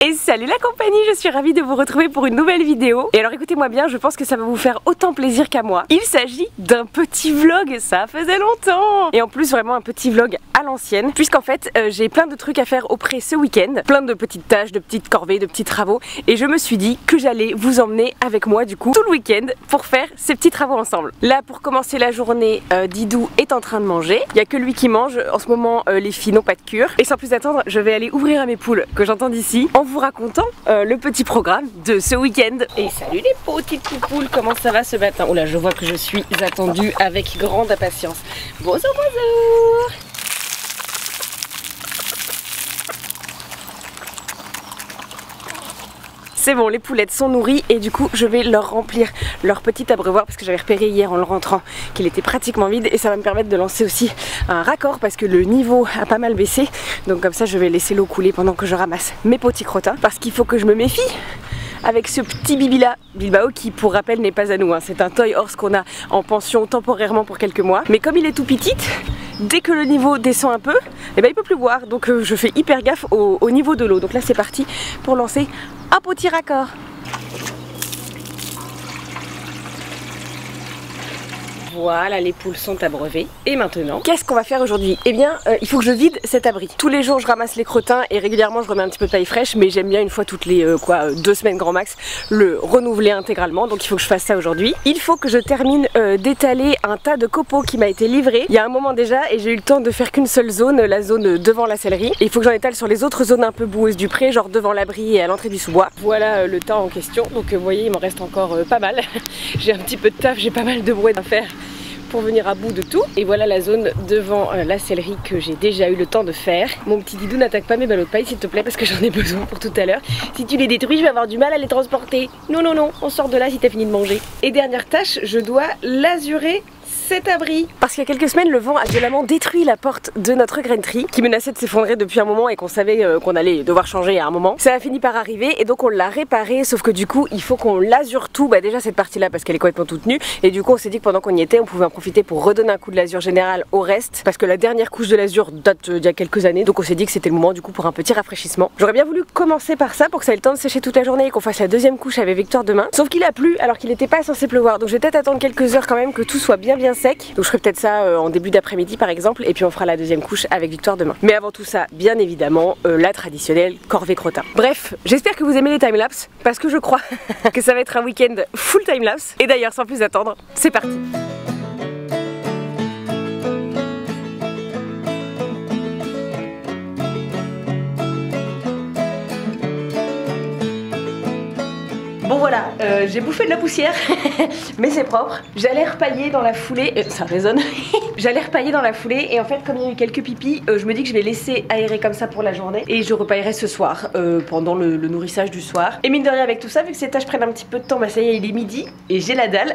Et salut la compagnie, je suis ravie de vous retrouver pour une nouvelle vidéo. Et alors écoutez-moi bien, je pense que ça va vous faire autant plaisir qu'à moi. Il s'agit d'un petit vlog, ça faisait longtemps. Et en plus vraiment un petit vlog à l'ancienne, puisqu'en fait j'ai plein de trucs à faire au pré ce week-end. Plein de petites tâches, de petites corvées, de petits travaux. Et je me suis dit que j'allais vous emmener avec moi du coup tout le week-end pour faire ces petits travaux ensemble. Là pour commencer la journée, Didou est en train de manger. Il n'y a que lui qui mange, en ce moment les filles n'ont pas de cure. Et sans plus attendre, je vais aller ouvrir à mes poules que j'entends d'ici en vous racontant le petit programme de ce week-end. Et salut les petites poupoules, comment ça va ce matin? Oh là, je vois que je suis attendue avec grande impatience. Bonjour, bonjour. C'est bon, les poulettes sont nourries et du coup je vais leur remplir leur petit abreuvoir parce que j'avais repéré hier en le rentrant qu'il était pratiquement vide et ça va me permettre de lancer aussi un raccord parce que le niveau a pas mal baissé. Donc comme ça je vais laisser l'eau couler pendant que je ramasse mes petits crottins parce qu'il faut que je me méfie avec ce petit bibi là, Bilbao, qui pour rappel n'est pas à nous, hein. C'est un toy horse qu'on a en pension temporairement pour quelques mois. Mais comme il est tout petit, dès que le niveau descend un peu, eh ben, il peut plus boire. Donc je fais hyper gaffe au niveau de l'eau. Donc là c'est parti pour lancer un petit raccord. Voilà, les poules sont abreuvées. Et maintenant, qu'est-ce qu'on va faire aujourd'hui? Eh bien, il faut que je vide cet abri. Tous les jours, je ramasse les crottins et régulièrement, je remets un petit peu de paille fraîche. Mais j'aime bien une fois toutes les 2 semaines grand max, le renouveler intégralement. Donc il faut que je fasse ça aujourd'hui. Il faut que je termine d'étaler un tas de copeaux qui m'a été livré il y a un moment déjà. Et j'ai eu le temps de faire qu'une seule zone, la zone devant la sellerie. Et il faut que j'en étale sur les autres zones un peu boueuses du pré, genre devant l'abri et à l'entrée du sous-bois. Voilà le tas en question. Donc vous voyez, il m'en reste encore pas mal. J'ai un petit peu de taf, j'ai pas mal de brouette à faire pour venir à bout de tout. Et voilà la zone devant la sellerie que j'ai déjà eu le temps de faire. Mon petit Didou, n'attaque pas mes ballots de paille s'il te plaît parce que j'en ai besoin pour tout à l'heure. Si tu les détruis, je vais avoir du mal à les transporter. Non, non, non, on sort de là si t'as fini de manger. Et dernière tâche, je dois lazurer cet abri. Parce qu'il y a quelques semaines, le vent a violemment détruit la porte de notre grainerie qui menaçait de s'effondrer depuis un moment et qu'on savait qu'on allait devoir changer à un moment. Ça a fini par arriver et donc on l'a réparé, sauf que du coup il faut qu'on lasure tout, bah déjà cette partie là parce qu'elle est complètement toute nue et du coup on s'est dit que pendant qu'on y était on pouvait en profiter pour redonner un coup de lasure général au reste parce que la dernière couche de lasure date d'il y a quelques années, donc on s'est dit que c'était le moment du coup pour un petit rafraîchissement. J'aurais bien voulu commencer par ça pour que ça ait le temps de sécher toute la journée et qu'on fasse la deuxième couche avec Victoire demain, sauf qu'il a plu alors qu'il n'était pas censé pleuvoir, donc je vais peut-être attendre quelques heures quand même que tout soit bien sec. Donc je ferai peut-être ça en début d'après-midi par exemple et puis on fera la deuxième couche avec Victoire demain. Mais avant tout ça, bien évidemment, la traditionnelle corvée crottin. Bref, j'espère que vous aimez les timelapse parce que je crois que ça va être un week-end full timelapse. Et d'ailleurs, sans plus attendre, c'est parti. Bon voilà, j'ai bouffé de la poussière, mais c'est propre. J'allais repailler dans la foulée, ça résonne. J'allais repailler dans la foulée et en fait comme il y a eu quelques pipis, je me dis que je vais laisser aérer comme ça pour la journée et je repaillerai ce soir, pendant le nourrissage du soir. Et mine de rien avec tout ça, vu que ces tâches prennent un petit peu de temps, bah ça y est, il est midi et j'ai la dalle.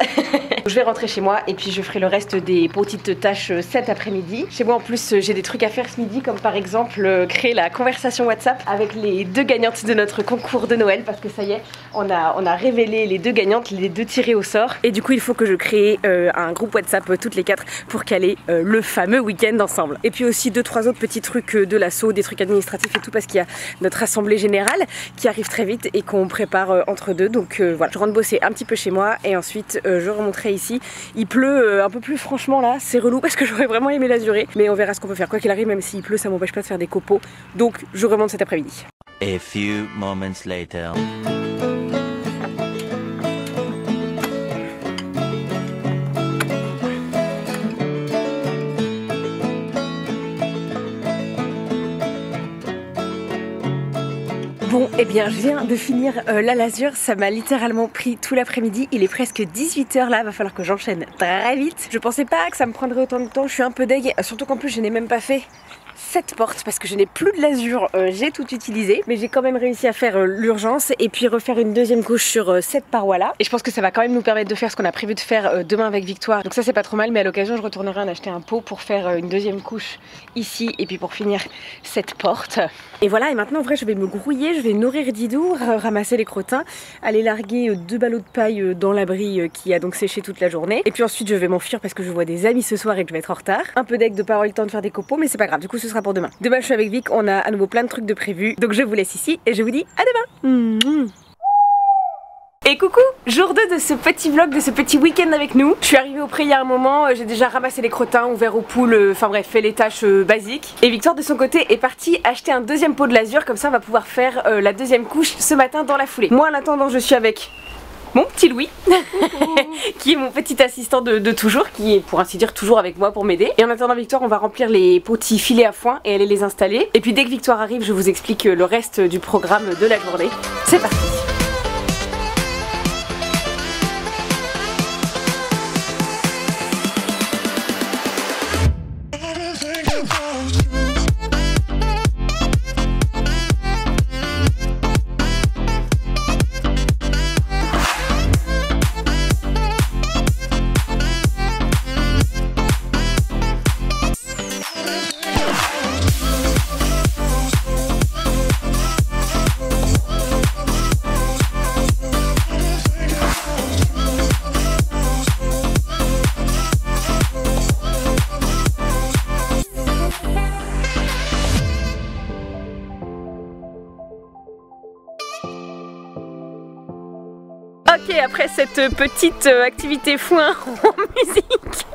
Je vais rentrer chez moi et puis je ferai le reste des petites tâches cet après-midi. Chez moi en plus j'ai des trucs à faire ce midi, comme par exemple créer la conversation WhatsApp avec les 2 gagnantes de notre concours de Noël parce que ça y est, on a révélé les 2 gagnantes, les 2 tirées au sort. Et du coup il faut que je crée un groupe WhatsApp toutes les 4 pour caler le fameux week-end ensemble. Et puis aussi 2-3 autres petits trucs de l'assaut, des trucs administratifs et tout parce qu'il y a notre assemblée générale qui arrive très vite et qu'on prépare entre deux. Donc voilà, je rentre bosser un petit peu chez moi et ensuite je remonterai ici. Il pleut un peu plus franchement là, c'est relou parce que j'aurais vraiment aimé l'azurer. Mais on verra ce qu'on peut faire. Quoi qu'il arrive, même s'il pleut, ça m'empêche pas de faire des copeaux. Donc je remonte cet après-midi. A few moments later. Bon, eh bien, je viens de finir la lasure. Ça m'a littéralement pris tout l'après-midi. Il est presque 18 h là. Va falloir que j'enchaîne très vite. Je pensais pas que ça me prendrait autant de temps. Je suis un peu deg. Surtout qu'en plus, je n'ai même pas fait cette porte parce que je n'ai plus de lasure, j'ai tout utilisé, mais j'ai quand même réussi à faire l'urgence et puis refaire une deuxième couche sur cette paroi là. Et je pense que ça va quand même nous permettre de faire ce qu'on a prévu de faire demain avec Victoire. Donc ça c'est pas trop mal, mais à l'occasion je retournerai en acheter un pot pour faire une deuxième couche ici et puis pour finir cette porte. Et voilà, et maintenant en vrai je vais me grouiller, je vais nourrir Didou, ramasser les crottins, aller larguer 2 ballots de paille dans l'abri qui a donc séché toute la journée. Et puis ensuite je vais m'enfuir parce que je vois des amis ce soir et que je vais être en retard. Un peu deg de pas avoir eu le temps de faire des copeaux, mais c'est pas grave, du coup ce sera sera pour demain. Demain je suis avec Vic, on a à nouveau plein de trucs de prévus. Donc je vous laisse ici et je vous dis à demain. Et coucou, jour 2 de ce petit vlog, de ce petit week-end avec nous. Je suis arrivée au pré il y a un moment, j'ai déjà ramassé les crottins, ouvert aux poules, enfin bref, fait les tâches basiques. Et Victoire de son côté est partie acheter un deuxième pot de l'azur, comme ça on va pouvoir faire la deuxième couche ce matin dans la foulée. Moi en attendant je suis avec mon petit Louis, qui est mon petit assistant de toujours, qui est pour ainsi dire toujours avec moi pour m'aider. Et en attendant Victoire, on va remplir les petits filets à foin et aller les installer. Et puis dès que Victoire arrive, je vous explique le reste du programme de la journée. C'est parti. Ok, après cette petite activité foin en musique,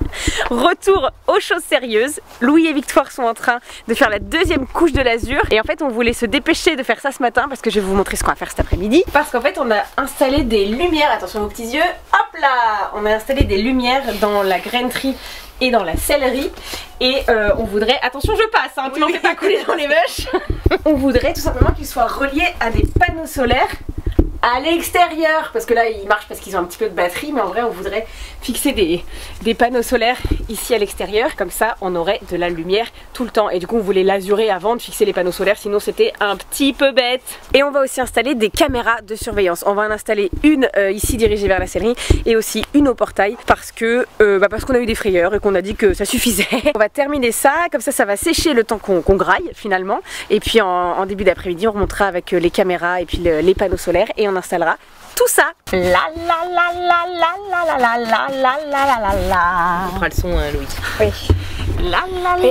retour aux choses sérieuses. Louis et Victoire sont en train de faire la deuxième couche de l'azur. Et en fait on voulait se dépêcher de faire ça ce matin parce que je vais vous montrer ce qu'on va faire cet après-midi. Parce qu'en fait on a installé des lumières, attention vos petits yeux, hop là. On a installé des lumières dans la grainerie et dans la sellerie. Et on voudrait, attention je passe, hein, tu m'en fais pas couler dans les bûches. On voudrait tout simplement qu'ils soient reliés à des panneaux solaires à l'extérieur, parce que là ils marchent parce qu'ils ont un petit peu de batterie, mais en vrai on voudrait fixer des panneaux solaires ici à l'extérieur, comme ça on aurait de la lumière tout le temps. Et du coup on voulait l'azurer avant de fixer les panneaux solaires, sinon c'était un petit peu bête. Et on va aussi installer des caméras de surveillance. On va en installer une ici dirigée vers la sellerie et aussi une au portail, parce que parce qu'on a eu des frayeurs et qu'on a dit que ça suffisait. On va terminer ça, comme ça va sécher le temps qu'on graille finalement, et puis en début d'après-midi on remontera avec les caméras et puis les panneaux solaires et on installera tout ça. La la la la la la la la la la la la. On fera le son Louis. Oui. La la la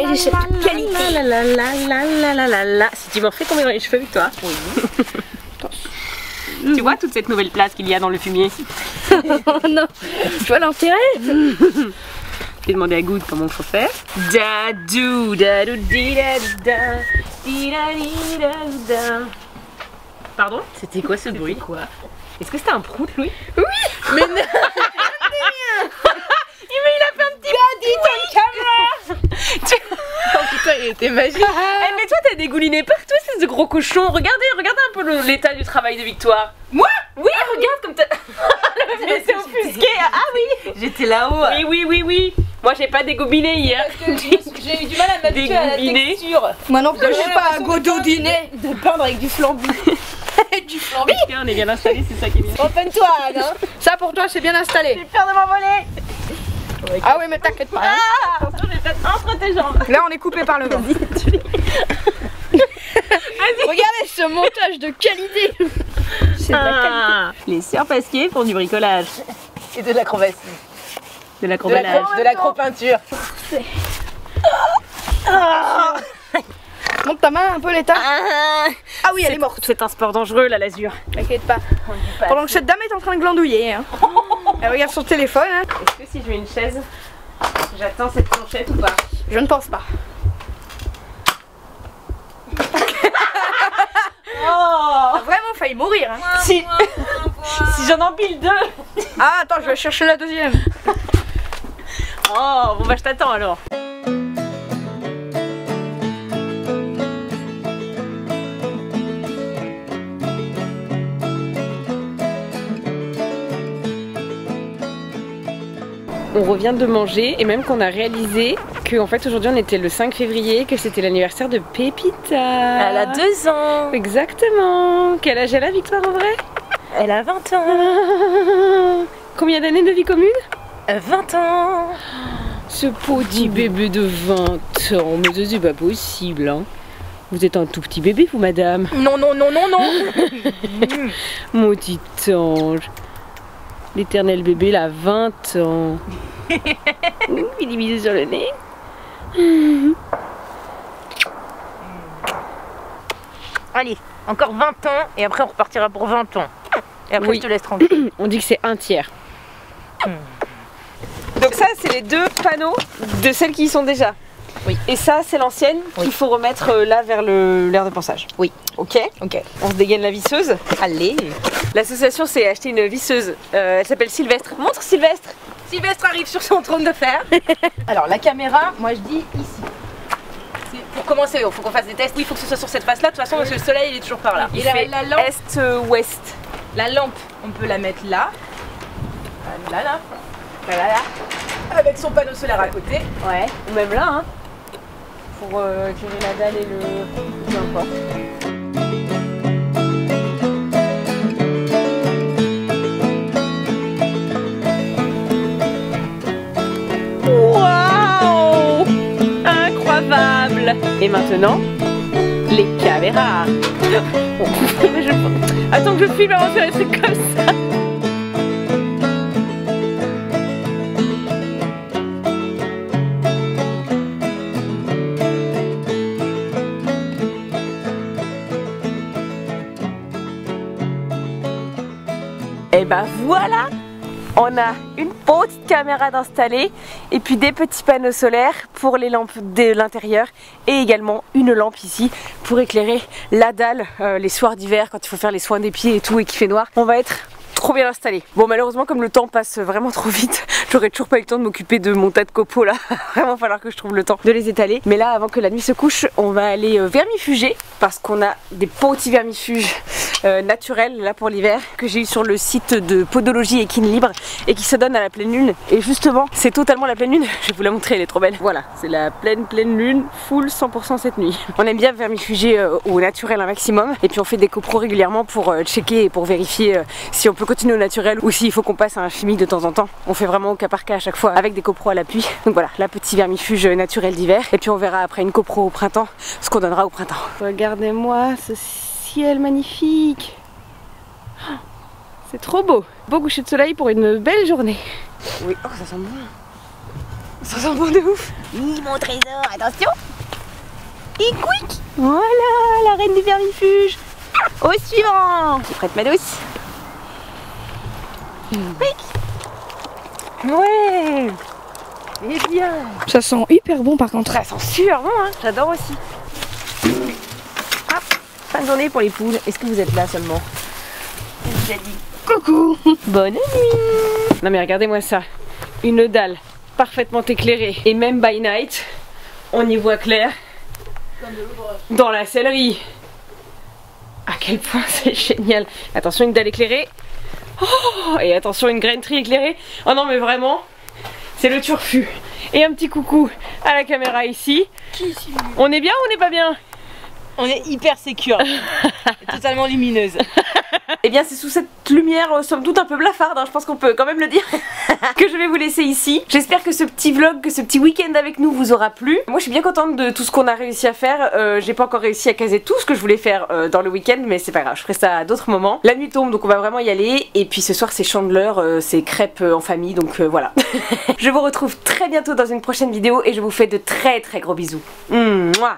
la la la la la la la. Si tu m'en fais tomber dans les cheveux avec toi. Oui. Tu vois toute cette nouvelle place qu'il y a dans le fumier. Oh non, je dois l'enterrer. J'ai demandé à Good comment je fais. Dadou dadou di dadou da di da di dadou da. Pardon? C'était quoi ce bruit? Quoi? Est-ce que c'était un prout, Louis? Oui. Mais non. Il a fait un petit caméra. Oh putain, il était magique. Eh mais toi t'as dégouliné partout, espèce de gros cochon. Regardez un peu l'état du travail de Victoire. Moi? Oui, regarde comme t'as... Le s'est offusqué. Ah oui. J'étais là-haut. Oui. Moi j'ai pas dégobiné hier. J'ai eu du mal à m'habituer à la texture. Moi non plus, je suis pas à gododiner de peindre avec du flambi. du flambi. On est bien installé, c'est ça qui est bien. Open-toi, Anne, hein. Ça pour toi, c'est bien installé. J'ai peur de m'envoler. Ah oui, mais t'inquiète pas. Hein. Ah, attention, j'ai peut-être entre tes jambes. Là, on est coupé par le vent. Regardez ce montage de qualité. C'est de la qualité. Les sœurs Pasquier font du bricolage. Et de l'acrobatie. De l'acrobalage. De l'acro-peinture. Monte ta main un peu l'état. Ah oui, elle est morte. C'est un sport dangereux là, l'azur. T'inquiète pas. Pendant que cette dame est en train de glandouiller. Hein. Elle regarde son téléphone. Hein. Est-ce que si je mets une chaise, j'atteins cette planchette ou pas? Je ne pense pas. Oh, T'as vraiment failli mourir. Hein. si j'en empile deux. Ah attends, je vais chercher la deuxième. Oh, bon bah je t'attends alors. On revient de manger et même qu'on a réalisé qu'en fait aujourd'hui on était le 5 février, que c'était l'anniversaire de Pépita. Elle a 2 ans. Exactement. Quel âge elle a, Victoire, en vrai? Elle a 20 ans. Combien d'années de vie commune? 20 ans. Ce petit bébé de 20 ans, mais ça c'est pas possible hein. Vous êtes un tout petit bébé vous madame. Non, non, non, non, non. Mon petit ange. L'éternel bébé il a 20 ans. Il est bisous sur le nez. Allez, encore 20 ans et après on repartira pour 20 ans. Et après Oui. je te laisse tranquille. On dit que c'est un tiers. Donc ça c'est les deux panneaux de celles qui y sont déjà. Oui. Et ça c'est l'ancienne Oui. qu'il faut remettre là vers l'aire de ponçage. Oui. Ok. Ok. On se dégaine la visseuse. Allez. L'association s'est acheté une visseuse. Elle s'appelle Sylvestre. Montre Sylvestre. Sylvestre arrive sur son trône de fer. Alors la caméra, moi je dis ici. Pour commencer, il faut qu'on fasse des tests. Oui, il faut que ce soit sur cette face-là, de toute façon, parce que le soleil il est toujours par là. Il Et fait la lampe, est-ouest. la lampe, on peut la mettre là. Là. Avec son panneau solaire à côté. Ouais. Ou même là, hein. Pour éclairer la dalle et le. Peu importe. Waouh! Incroyable! Et maintenant, les caméras. Oh, attends que je filme avant de faire des trucs comme ça. Et bah voilà, on a une petite caméra d'installer et puis des petits panneaux solaires pour les lampes de l'intérieur et également une lampe ici pour éclairer la dalle les soirs d'hiver quand il faut faire les soins des pieds et tout et qu'il fait noir. On va être trop bien installé. Bon, malheureusement comme le temps passe vraiment trop vite, j'aurais toujours pas eu le temps de m'occuper de mon tas de copeaux là. Vraiment falloir que je trouve le temps de les étaler. Mais là, avant que la nuit se couche, on va aller vermifuger parce qu'on a des petits vermifuges naturels là pour l'hiver que j'ai eu sur le site de Podologie Équine Libre et qui se donne à la pleine lune. Et justement, c'est totalement la pleine lune. Je vais vous la montrer, elle est trop belle. Voilà, c'est la pleine lune, full 100% cette nuit. On aime bien vermifuger au naturel un maximum et puis on fait des copros régulièrement pour checker et pour vérifier si on peut continuer au naturel ou s'il faut qu'on passe à un chimique de temps en temps. On fait vraiment au cas par cas à chaque fois avec des copros à l'appui. Donc voilà, la petite vermifuge naturel d'hiver et puis on verra après une copro au printemps ce qu'on donnera au printemps. Regardez-moi ce ciel magnifique. Oh, c'est trop beau. Beau coucher de soleil pour une belle journée. Oui, oh ça sent bon. Ça sent bon de ouf. Oui, mon trésor, attention. Et quick. Voilà, la reine du vermifuge. Au suivant. Tu es prête ma douce? Ouais. Et bien. Ça sent hyper bon par contre. Ça sent super bon, hein. J'adore aussi. Hop, fin de journée pour les poules. Est-ce que vous êtes là seulement? J'ai dit coucou. Bonne nuit. Non mais regardez-moi ça. Une dalle parfaitement éclairée. Et même by night, on y voit clair dans la sellerie. À quel point c'est génial. Attention, une dalle éclairée. Oh, et attention, une grainerie éclairée. Oh non mais vraiment, c'est le turfu. Et un petit coucou à la caméra ici. On est bien ou on n'est pas bien? On est hyper sécure. Totalement lumineuse. Et bien c'est sous cette lumière somme toute un peu blafarde, hein, je pense qu'on peut quand même le dire, que je vais vous laisser ici. J'espère que ce petit vlog, que ce petit week-end avec nous vous aura plu. Moi je suis bien contente de tout ce qu'on a réussi à faire. J'ai pas encore réussi à caser tout ce que je voulais faire dans le week-end, mais c'est pas grave, je ferai ça à d'autres moments. La nuit tombe donc on va vraiment y aller. Et puis ce soir c'est Chandeleur, c'est crêpes en famille, donc voilà. Je vous retrouve très bientôt dans une prochaine vidéo et je vous fais de très gros bisous. Mouah.